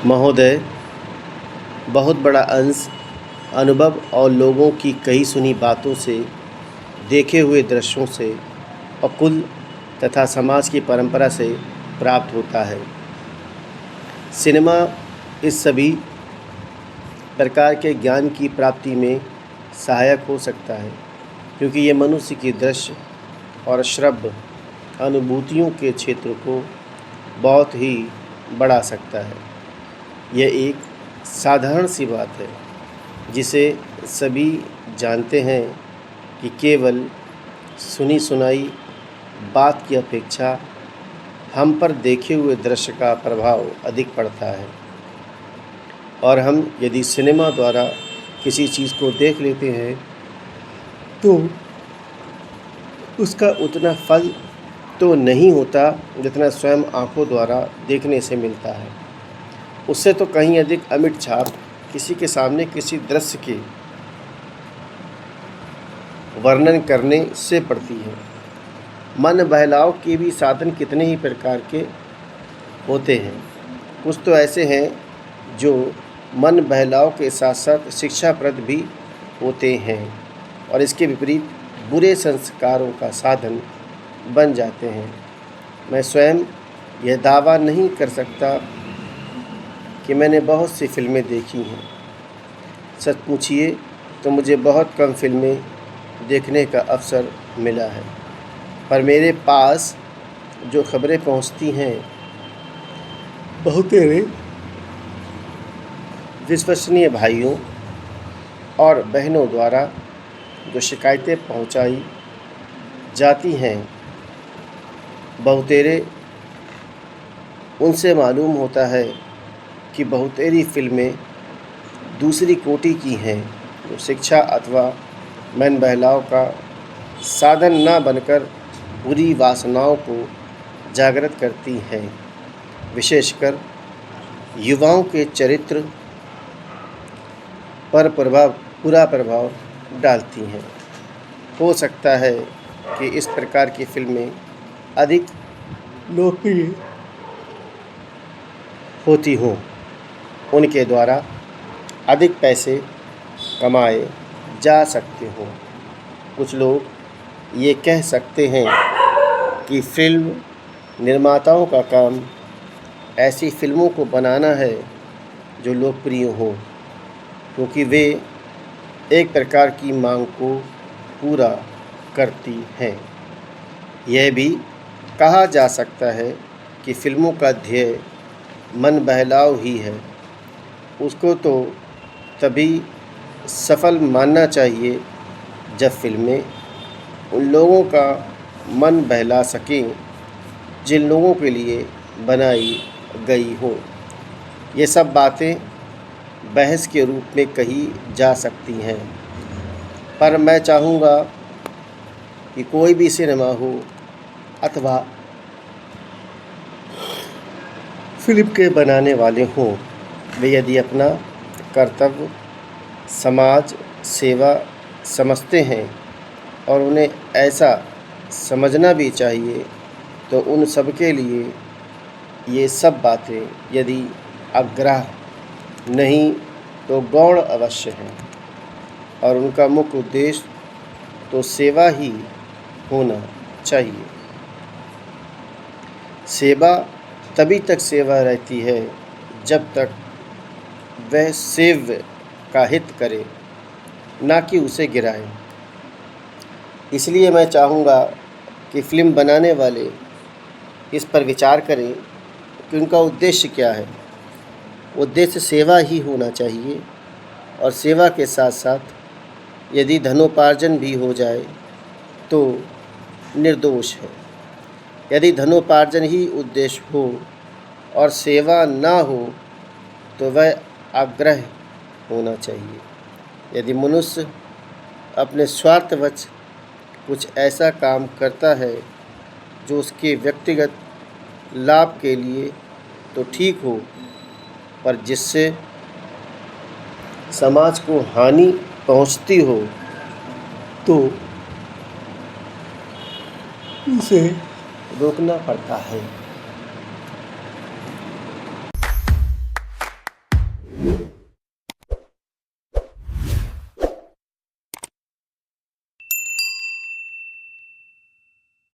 महोदय, बहुत बड़ा अंश अनुभव और लोगों की कही सुनी बातों से, देखे हुए दृश्यों से और कुल तथा समाज की परंपरा से प्राप्त होता है। सिनेमा इस सभी प्रकार के ज्ञान की प्राप्ति में सहायक हो सकता है, क्योंकि ये मनुष्य की दृश्य और श्रव्य अनुभूतियों के क्षेत्र को बहुत ही बढ़ा सकता है। यह एक साधारण सी बात है जिसे सभी जानते हैं कि केवल सुनी सुनाई बात की अपेक्षा हम पर देखे हुए दृश्य का प्रभाव अधिक पड़ता है, और हम यदि सिनेमा द्वारा किसी चीज़ को देख लेते हैं तो उसका उतना फल तो नहीं होता जितना स्वयं आँखों द्वारा देखने से मिलता है। उससे तो कहीं अधिक अमिट छाप किसी के सामने किसी दृश्य के वर्णन करने से पड़ती है। मन बहलाव के भी साधन कितने ही प्रकार के होते हैं। कुछ तो ऐसे हैं जो मन बहलाव के साथ साथ शिक्षाप्रद भी होते हैं, और इसके विपरीत बुरे संस्कारों का साधन बन जाते हैं। मैं स्वयं यह दावा नहीं कर सकता कि मैंने बहुत सी फिल्में देखी हैं। सच पूछिए तो मुझे बहुत कम फिल्में देखने का अवसर मिला है, पर मेरे पास जो खबरें पहुंचती हैं बहुत विश्वसनीय भाइयों और बहनों द्वारा जो शिकायतें पहुंचाई जाती हैं, बहुतेरे उनसे मालूम होता है कि बहुतेरी फिल्में दूसरी कोटि की हैं, जो शिक्षा अथवा मन बहलाव का साधन न बनकर बुरी वासनाओं को जागृत करती हैं, विशेषकर युवाओं के चरित्र पर बुरा प्रभाव डालती हैं। हो सकता है कि इस प्रकार की फिल्में अधिक लोकप्रिय होती हों, उनके द्वारा अधिक पैसे कमाए जा सकते हों। कुछ लोग ये कह सकते हैं कि फिल्म निर्माताओं का काम ऐसी फिल्मों को बनाना है जो लोकप्रिय हों, क्योंकि वे एक प्रकार की मांग को पूरा करती हैं। यह भी कहा जा सकता है कि फिल्मों का ध्येय मन बहलाव ही है। उसको तो तभी सफल मानना चाहिए जब फिल्में उन लोगों का मन बहला सकें जिन लोगों के लिए बनाई गई हो। ये सब बातें बहस के रूप में कही जा सकती हैं, पर मैं चाहूँगा कि कोई भी सिनेमा हो अथवा फिल्म के बनाने वाले हों, वे यदि अपना कर्तव्य समाज सेवा समझते हैं और उन्हें ऐसा समझना भी चाहिए, तो उन सब के लिए ये सब बातें यदि आग्रह नहीं तो गौण अवश्य हैं, और उनका मुख्य उद्देश्य तो सेवा ही होना चाहिए। सेवा तभी तक सेवा रहती है जब तक वह सेव्य का हित करे, ना कि उसे गिराए। इसलिए मैं चाहूँगा कि फिल्म बनाने वाले इस पर विचार करें कि उनका उद्देश्य क्या है। उद्देश्य सेवा ही होना चाहिए, और सेवा के साथ साथ यदि धनोपार्जन भी हो जाए तो निर्दोष है। यदि धनोपार्जन ही उद्देश्य हो और सेवा ना हो तो वह आग्रह होना चाहिए। यदि मनुष्य अपने स्वार्थवश कुछ ऐसा काम करता है जो उसके व्यक्तिगत लाभ के लिए तो ठीक हो, पर जिससे समाज को हानि पहुंचती हो, तो उसे रोकना पड़ता है।